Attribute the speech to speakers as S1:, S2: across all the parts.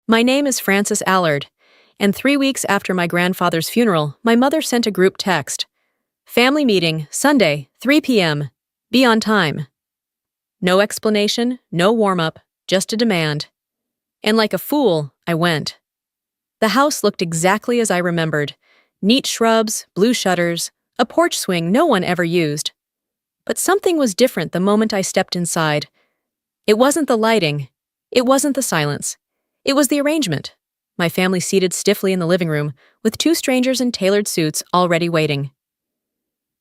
S1: My name is Frances Allard, and 3 weeks after my grandfather's funeral, my mother sent a group text. Family meeting, Sunday, 3 p.m. Be on time. No explanation, no warm-up, just a demand. And like a fool, I went. The house looked exactly as I remembered. Neat shrubs, blue shutters, a porch swing no one ever used. But something was different the moment I stepped inside. It wasn't the lighting. It wasn't the silence. It was the arrangement. My family seated stiffly in the living room, with two strangers in tailored suits already waiting.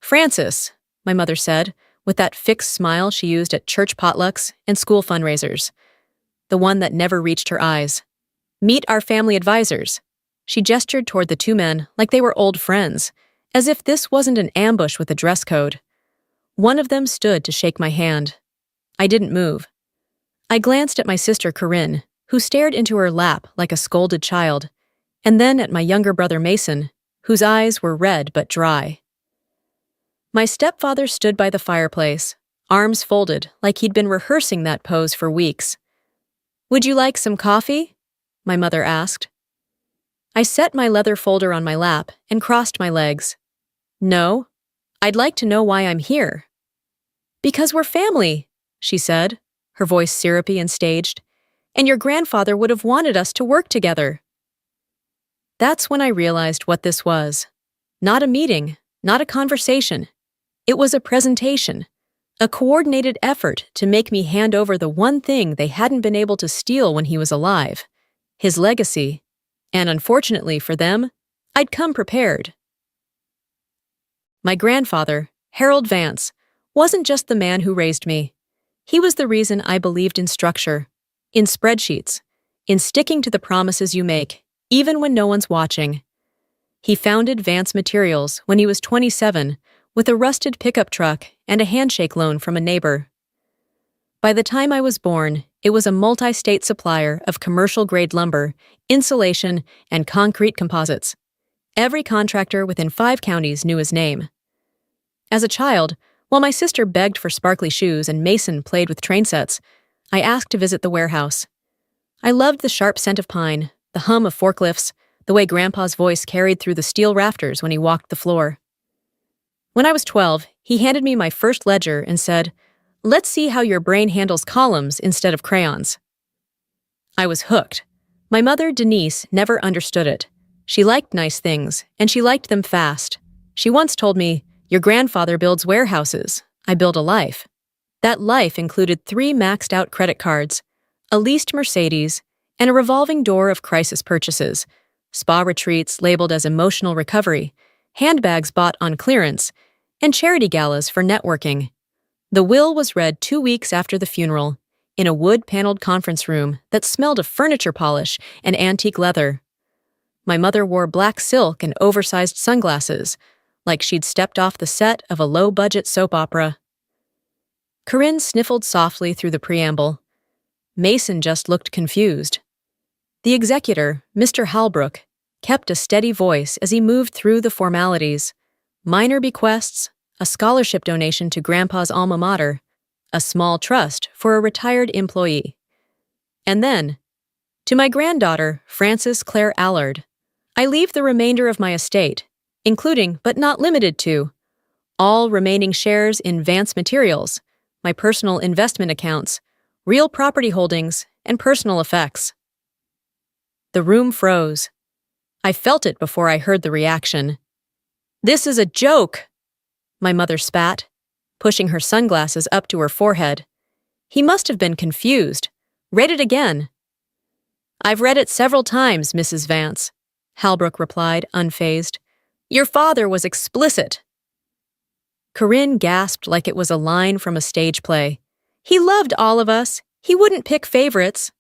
S1: Frances, my mother said, with that fixed smile she used at church potlucks and school fundraisers. The one that never reached her eyes. Meet our family advisors. She gestured toward the two men like they were old friends, as if this wasn't an ambush with a dress code. One of them stood to shake my hand. I didn't move. I glanced at my sister Corinne, who stared into her lap like a scolded child, and then at my younger brother Mason, whose eyes were red but dry. My stepfather stood by the fireplace, arms folded like he'd been rehearsing that pose for weeks. "Would you like some coffee?" my mother asked. I set my leather folder on my lap and crossed my legs. "No, I'd like to know why I'm here." "Because we're family," she said, her voice syrupy and staged, "and your grandfather would have wanted us to work together." That's when I realized what this was. Not a meeting, not a conversation. It was a presentation, a coordinated effort to make me hand over the one thing they hadn't been able to steal when he was alive, his legacy, and unfortunately for them, I'd come prepared. My grandfather, Harold Vance, wasn't just the man who raised me. He was the reason I believed in structure, in spreadsheets, in sticking to the promises you make, even when no one's watching. He founded Vance Materials when he was 27, with a rusted pickup truck and a handshake loan from a neighbor. By the time I was born, it was a multi-state supplier of commercial-grade lumber, insulation, and concrete composites. Every contractor within 5 counties knew his name. As a child, while my sister begged for sparkly shoes and Mason played with train sets, I asked to visit the warehouse. I loved the sharp scent of pine, the hum of forklifts, the way Grandpa's voice carried through the steel rafters when he walked the floor. When I was 12, he handed me my first ledger and said, "Let's see how your brain handles columns instead of crayons." I was hooked. My mother, Denise, never understood it. She liked nice things, and she liked them fast. She once told me, "Your grandfather builds warehouses. I build a life." That life included 3 maxed-out credit cards, a leased Mercedes, and a revolving door of crisis purchases, spa retreats labeled as emotional recovery, handbags bought on clearance, and charity galas for networking. The will was read 2 weeks after the funeral, in a wood-paneled conference room that smelled of furniture polish and antique leather. My mother wore black silk and oversized sunglasses, like she'd stepped off the set of a low-budget soap opera. Corinne sniffled softly through the preamble. Mason just looked confused. The executor, Mr. Halbrook, kept a steady voice as he moved through the formalities. Minor bequests, a scholarship donation to Grandpa's alma mater, a small trust for a retired employee. And then, to my granddaughter, Frances Claire Allard, I leave the remainder of my estate, including, but not limited to, all remaining shares in Vance Materials, my personal investment accounts, real property holdings, and personal effects. The room froze. I felt it before I heard the reaction. "This is a joke," my mother spat, pushing her sunglasses up to her forehead. He must have been confused. "Read it again." "I've read it several times, Mrs. Vance," Halbrook replied, unfazed. "Your father was explicit." Corinne gasped like it was a line from a stage play. "He loved all of us. He wouldn't pick favorites."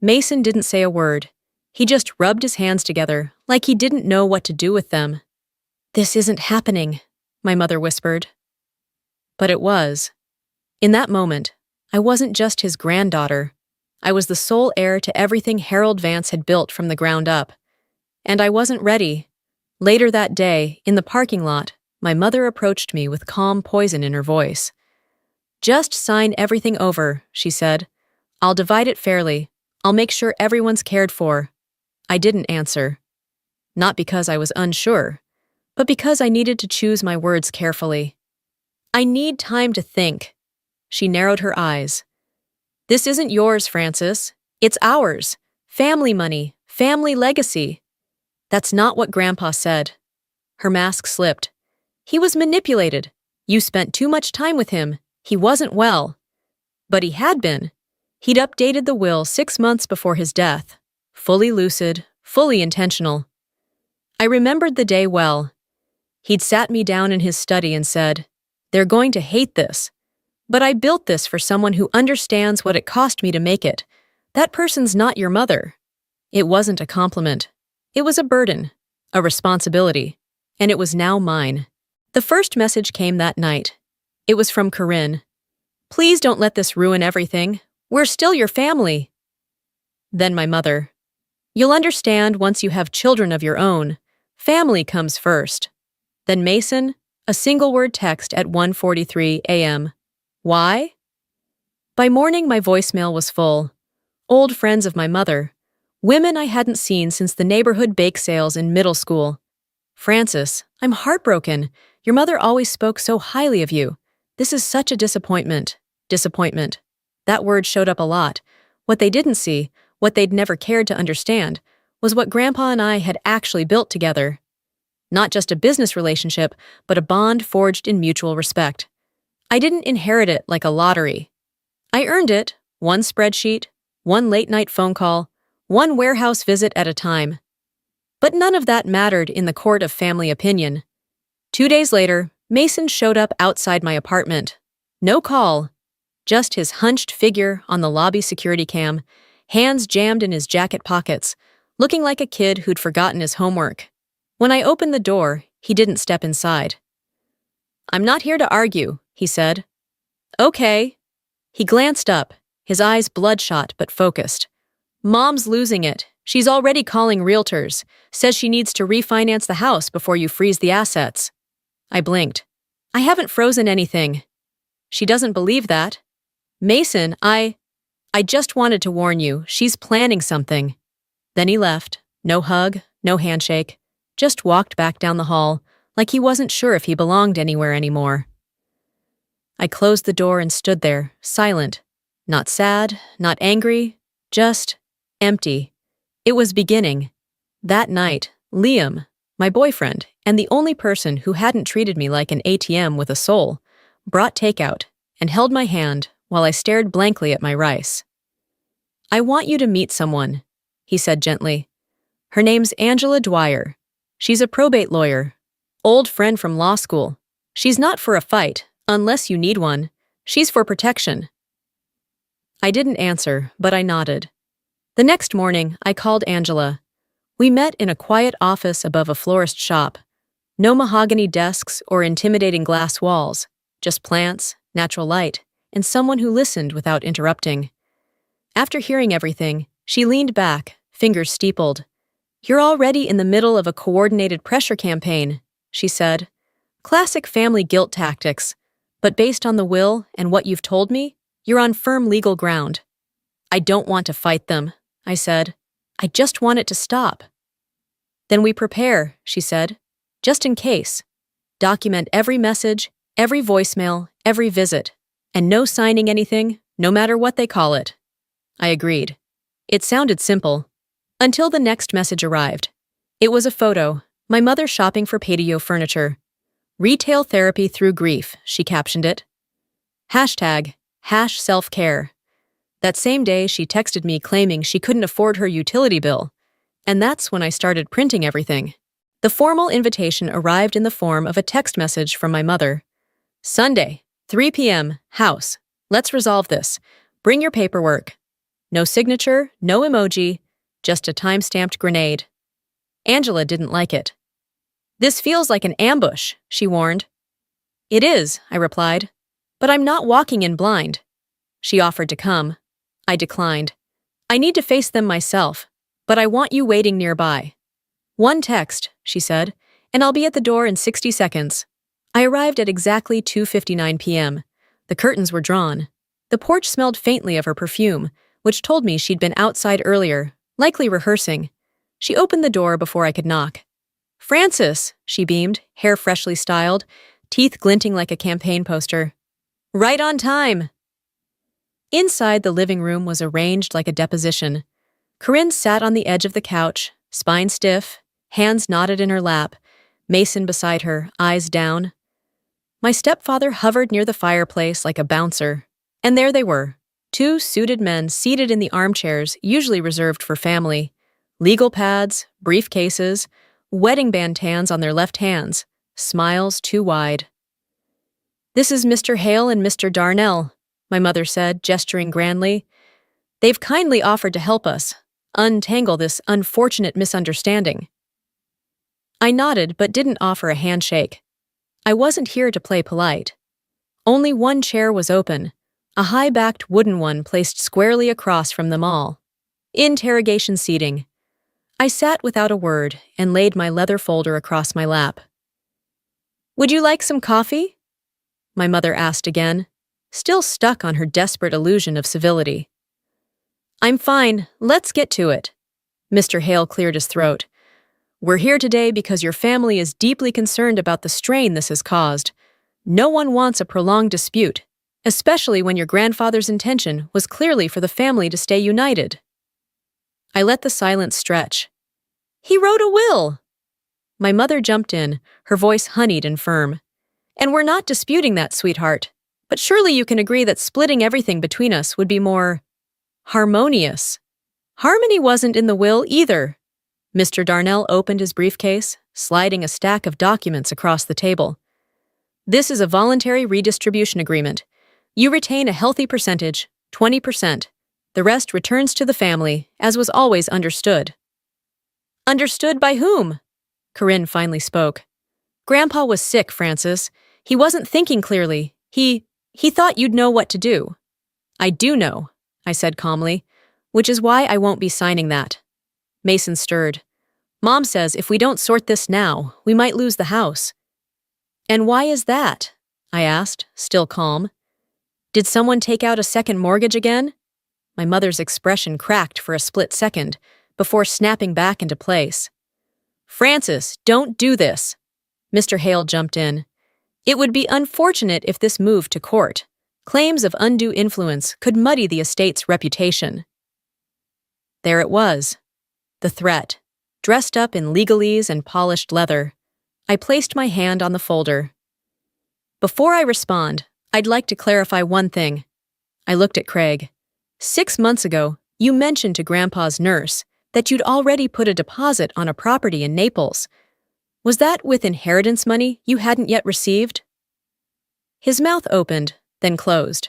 S1: Mason didn't say a word. He just rubbed his hands together, like he didn't know what to do with them. "This isn't happening," my mother whispered. But it was. In that moment, I wasn't just his granddaughter. I was the sole heir to everything Harold Vance had built from the ground up. And I wasn't ready. Later that day, in the parking lot, my mother approached me with calm poison in her voice. "Just sign everything over," she said. "I'll divide it fairly. I'll make sure everyone's cared for." I didn't answer. Not because I was unsure, but because I needed to choose my words carefully. "I need time to think." She narrowed her eyes. "This isn't yours, Francis. It's ours. Family money, family legacy." "That's not what Grandpa said." Her mask slipped. "He was manipulated. You spent too much time with him. He wasn't well." But he had been. He'd updated the will 6 months before his death. Fully lucid, fully intentional. I remembered the day well. He'd sat me down in his study and said, "They're going to hate this. But I built this for someone who understands what it cost me to make it. That person's not your mother." It wasn't a compliment. It was a burden, a responsibility, and it was now mine. The first message came that night. It was from Corinne. "Please don't let this ruin everything. We're still your family." Then my mother. "You'll understand once you have children of your own. Family comes first." Then Mason, a single-word text at 1:43 a.m. Why? By morning, my voicemail was full. Old friends of my mother. Women I hadn't seen since the neighborhood bake sales in middle school. "Francis, I'm heartbroken. Your mother always spoke so highly of you. This is such a disappointment." Disappointment. That word showed up a lot. What they didn't see, what they'd never cared to understand, was what Grandpa and I had actually built together. Not just a business relationship, but a bond forged in mutual respect. I didn't inherit it like a lottery. I earned it, one spreadsheet, one late-night phone call, one warehouse visit at a time. But none of that mattered in the court of family opinion. 2 days later, Mason showed up outside my apartment. No call, just his hunched figure on the lobby security cam, hands jammed in his jacket pockets, looking like a kid who'd forgotten his homework. When I opened the door, he didn't step inside. "I'm not here to argue," he said. "Okay." He glanced up, his eyes bloodshot but focused. "Mom's losing it. She's already calling realtors, says she needs to refinance the house before you freeze the assets." I blinked. "I haven't frozen anything." "She doesn't believe that." "Mason, I just wanted to warn you, she's planning something." Then he left. No hug, no handshake. Just walked back down the hall, like he wasn't sure if he belonged anywhere anymore. I closed the door and stood there, silent. Not sad, not angry, just empty. It was beginning. That night, Liam, my boyfriend, and the only person who hadn't treated me like an ATM with a soul, brought takeout and held my hand while I stared blankly at my rice. "I want you to meet someone," he said gently. "Her name's Angela Dwyer. She's a probate lawyer. Old friend from law school. She's not for a fight, unless you need one. She's for protection." I didn't answer, but I nodded. The next morning, I called Angela. We met in a quiet office above a florist shop. No mahogany desks or intimidating glass walls, just plants, natural light, and someone who listened without interrupting. After hearing everything, she leaned back, fingers steepled. "You're already in the middle of a coordinated pressure campaign," she said. "Classic family guilt tactics, but based on the will and what you've told me, you're on firm legal ground." "I don't want to fight them," I said. "I just want it to stop." "Then we prepare," she said, "just in case. Document every message, every voicemail, every visit, and no signing anything, no matter what they call it." I agreed. It sounded simple. Until the next message arrived. It was a photo, my mother shopping for patio furniture. "Retail therapy through grief," she captioned it. #self-care. That same day, she texted me claiming she couldn't afford her utility bill. And that's when I started printing everything. The formal invitation arrived in the form of a text message from my mother. "Sunday, 3 p.m., house. Let's resolve this. Bring your paperwork." No signature, no emoji, just a time-stamped grenade. Angela didn't like it. "This feels like an ambush," she warned. "It is," I replied. "But I'm not walking in blind." She offered to come. I declined. "I need to face them myself, but I want you waiting nearby." "One text," she said, "and I'll be at the door in 60 seconds. I arrived at exactly 2:59 p.m. The curtains were drawn. The porch smelled faintly of her perfume, which told me she'd been outside earlier, likely rehearsing. She opened the door before I could knock. "Francis," she beamed, hair freshly styled, teeth glinting like a campaign poster. "Right on time." Inside, the living room was arranged like a deposition. Corinne sat on the edge of the couch, spine stiff, hands knotted in her lap, Mason beside her, eyes down. My stepfather hovered near the fireplace like a bouncer. And there they were, two suited men seated in the armchairs usually reserved for family, legal pads, briefcases, wedding bandans on their left hands, smiles too wide. "This is Mr. Hale and Mr. Darnell," my mother said, gesturing grandly. "They've kindly offered to help us untangle this unfortunate misunderstanding." I nodded but didn't offer a handshake. I wasn't here to play polite. Only one chair was open, a high-backed wooden one placed squarely across from them all. Interrogation seating. I sat without a word and laid my leather folder across my lap. "Would you like some coffee?" my mother asked again, still stuck on her desperate illusion of civility. "I'm fine, let's get to it." Mr. Hale cleared his throat. "We're here today because your family is deeply concerned about the strain this has caused. No one wants a prolonged dispute, especially when your grandfather's intention was clearly for the family to stay united." I let the silence stretch. "He wrote a will!" My mother jumped in, her voice honeyed and firm. "And we're not disputing that, sweetheart. But surely you can agree that splitting everything between us would be more harmonious." "Harmony wasn't in the will either." Mr. Darnell opened his briefcase, sliding a stack of documents across the table. "This is a voluntary redistribution agreement. You retain a healthy percentage, 20%. The rest returns to the family, as was always understood." "Understood by whom?" Corinne finally spoke. "Grandpa was sick, Francis. He wasn't thinking clearly. He thought you'd know what to do." "I do know," I said calmly, "which is why I won't be signing that." Mason stirred. "Mom says if we don't sort this now, we might lose the house." "And why is that?" I asked, still calm. "Did someone take out a second mortgage again?" My mother's expression cracked for a split second, before snapping back into place. "Francis, don't do this." Mr. Hale jumped in. "It would be unfortunate if this moved to court. Claims of undue influence could muddy the estate's reputation." There it was. The threat, dressed up in legalese and polished leather. I placed my hand on the folder. "Before I respond, I'd like to clarify one thing." I looked at Craig. "6 months ago, you mentioned to Grandpa's nurse that you'd already put a deposit on a property in Naples. Was that with inheritance money you hadn't yet received?" His mouth opened, then closed.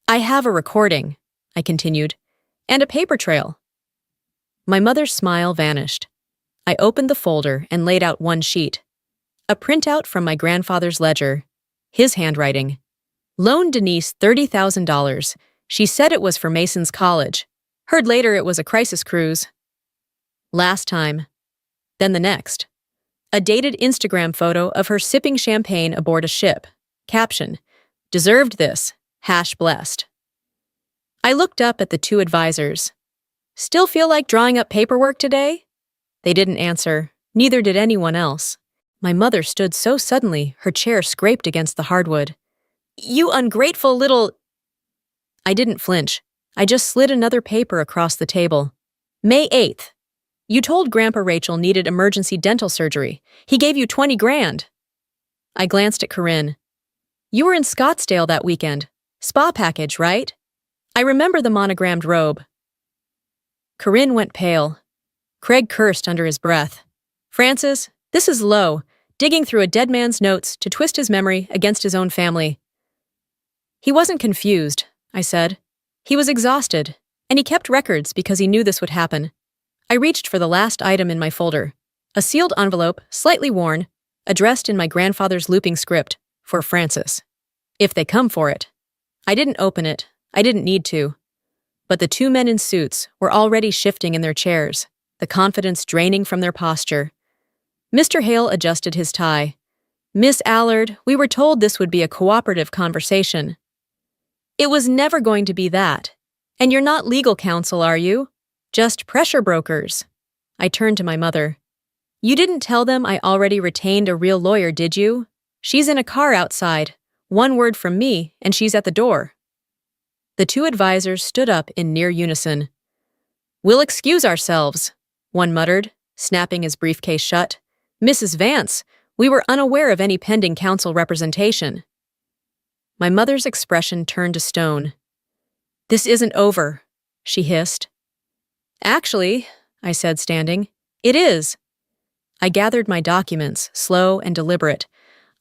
S1: "I have a recording," I continued, "and a paper trail." My mother's smile vanished. I opened the folder and laid out one sheet. A printout from my grandfather's ledger. His handwriting. "Loaned Denise $30,000. She said it was for Mason's college. Heard later it was a crisis cruise." Last time. Then the next. A dated Instagram photo of her sipping champagne aboard a ship. Caption, "Deserved this. #blessed." I looked up at the two advisors. "Still feel like drawing up paperwork today?" They didn't answer, neither did anyone else. My mother stood so suddenly, her chair scraped against the hardwood. "You ungrateful little—" I didn't flinch. I just slid another paper across the table. "May 8th. You told Grandpa Rachel needed emergency dental surgery. He gave you 20 grand. I glanced at Corinne. "You were in Scottsdale that weekend. Spa package, right?" I remember the monogrammed robe. Corinne went pale. Craig cursed under his breath. "Francis, this is low, digging through a dead man's notes to twist his memory against his own family." "He wasn't confused," I said. "He was exhausted, and he kept records because he knew this would happen." I reached for the last item in my folder. A sealed envelope, slightly worn, addressed in my grandfather's looping script, for Francis. If they come for it. I didn't open it. I didn't need to. But the two men in suits were already shifting in their chairs, the confidence draining from their posture. Mr. Hale adjusted his tie. "Miss Allard, we were told this would be a cooperative conversation." "It was never going to be that." And you're not legal counsel, are you? Just pressure brokers. I turned to my mother. You didn't tell them I already retained a real lawyer, did you? She's in a car outside. One word from me, and she's at the door. The two advisors stood up in near unison. We'll excuse ourselves, one muttered, snapping his briefcase shut. Mrs. Vance, we were unaware of any pending counsel representation. My mother's expression turned to stone. This isn't over, she hissed. Actually, I said, standing, it is. I gathered my documents, slow and deliberate.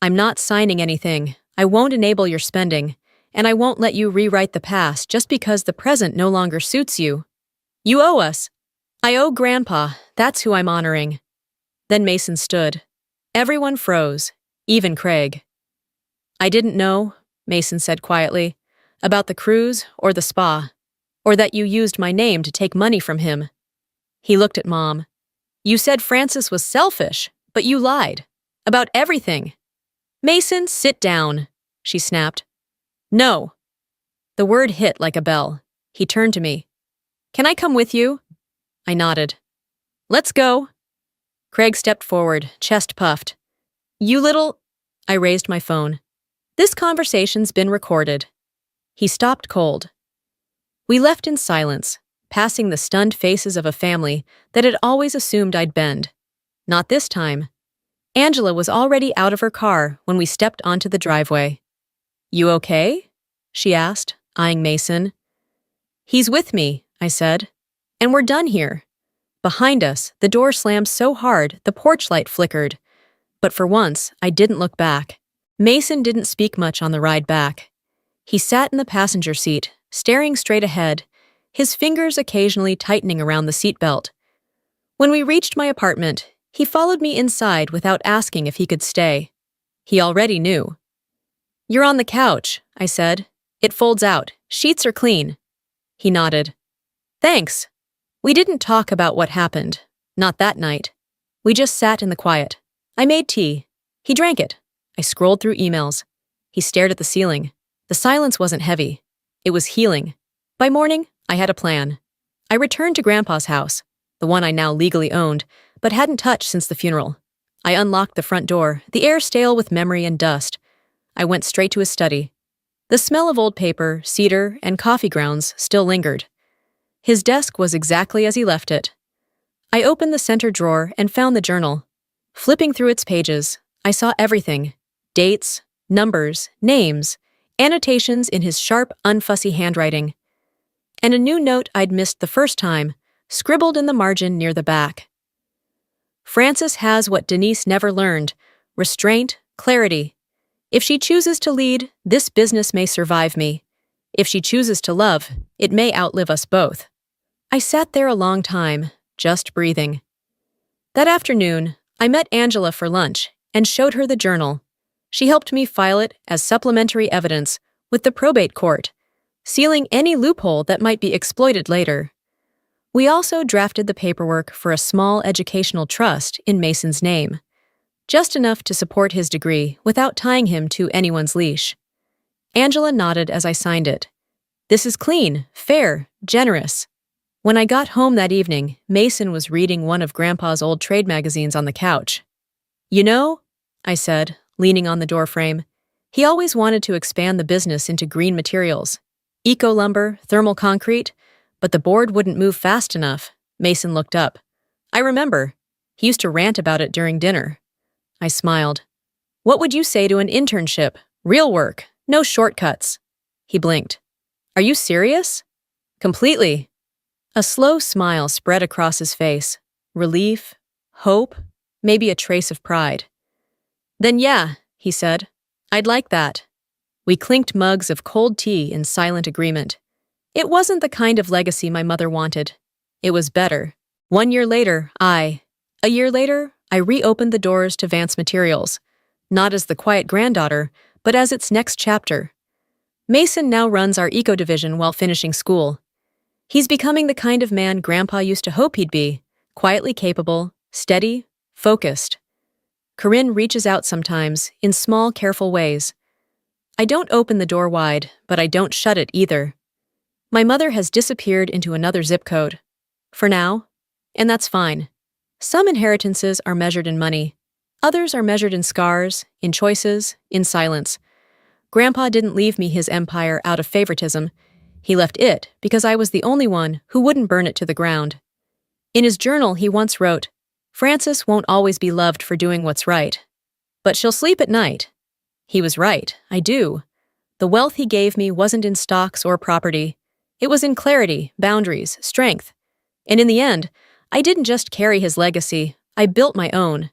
S1: I'm not signing anything. I won't enable your spending, and I won't let you rewrite the past just because the present no longer suits you. You owe us. I owe Grandpa. That's who I'm honoring. Then Mason stood. Everyone froze, even Craig. I didn't know, Mason said quietly, about the cruise or the spa, or that you used my name to take money from him. He looked at Mom. You said Francis was selfish, but you lied. About everything. Mason, sit down, she snapped. No. The word hit like a bell. He turned to me. Can I come with you? I nodded. Let's go. Craig stepped forward, chest puffed. You little... I raised my phone. This conversation's been recorded. He stopped cold. We left in silence, passing the stunned faces of a family that had always assumed I'd bend. Not this time. Angela was already out of her car when we stepped onto the driveway. You okay? She asked, eyeing Mason. He's with me, I said. And we're done here. Behind us, the door slammed so hard the porch light flickered. But for once, I didn't look back. Mason didn't speak much on the ride back. He sat in the passenger seat, staring straight ahead, his fingers occasionally tightening around the seatbelt. When we reached my apartment, he followed me inside without asking if he could stay. He already knew. You're on the couch, I said. It folds out. Sheets are clean. He nodded. Thanks. We didn't talk about what happened. Not that night. We just sat in the quiet. I made tea. He drank it. I scrolled through emails. He stared at the ceiling. The silence wasn't heavy. It was healing. By morning, I had a plan. I returned to Grandpa's house, the one I now legally owned, but hadn't touched since the funeral. I unlocked the front door, the air stale with memory and dust. I went straight to his study. The smell of old paper, cedar, and coffee grounds still lingered. His desk was exactly as he left it. I opened the center drawer and found the journal. Flipping through its pages, I saw everything. Dates, numbers, names, annotations in his sharp, unfussy handwriting. And a new note I'd missed the first time, scribbled in the margin near the back. Francis has what Denise never learned, restraint, clarity. If she chooses to lead, this business may survive me. If she chooses to love, it may outlive us both. I sat there a long time, just breathing. That afternoon, I met Angela for lunch and showed her the journal. She helped me file it as supplementary evidence with the probate court, sealing any loophole that might be exploited later. We also drafted the paperwork for a small educational trust in Mason's name, just enough to support his degree without tying him to anyone's leash. Angela nodded as I signed it. This is clean, fair, generous. When I got home that evening, Mason was reading one of Grandpa's old trade magazines on the couch. You know, I said, leaning on the doorframe, he always wanted to expand the business into green materials. Eco-lumber, thermal concrete, but the board wouldn't move fast enough. Mason looked up. I remember. He used to rant about it during dinner. I smiled. What would you say to an internship? Real work, no shortcuts. He blinked. Are you serious? Completely. A slow smile spread across his face. Relief, hope, maybe a trace of pride. Then yeah, he said. I'd like that. We clinked mugs of cold tea in silent agreement. It wasn't the kind of legacy my mother wanted. It was better. 1 year later, A year later, I reopened the doors to Vance Materials, not as the quiet granddaughter, but as its next chapter. Mason now runs our eco division while finishing school. He's becoming the kind of man Grandpa used to hope he'd be, quietly capable, steady, focused. Corinne reaches out sometimes, in small, careful ways. I don't open the door wide, but I don't shut it either. My mother has disappeared into another zip code. For now. And that's fine. Some inheritances are measured in money. Others are measured in scars, in choices, in silence. Grandpa didn't leave me his empire out of favoritism. He left it because I was the only one who wouldn't burn it to the ground. In his journal, he once wrote, "Frances won't always be loved for doing what's right, but she'll sleep at night." He was right, I do. The wealth he gave me wasn't in stocks or property. It was in clarity, boundaries, strength. And in the end, I didn't just carry his legacy, I built my own.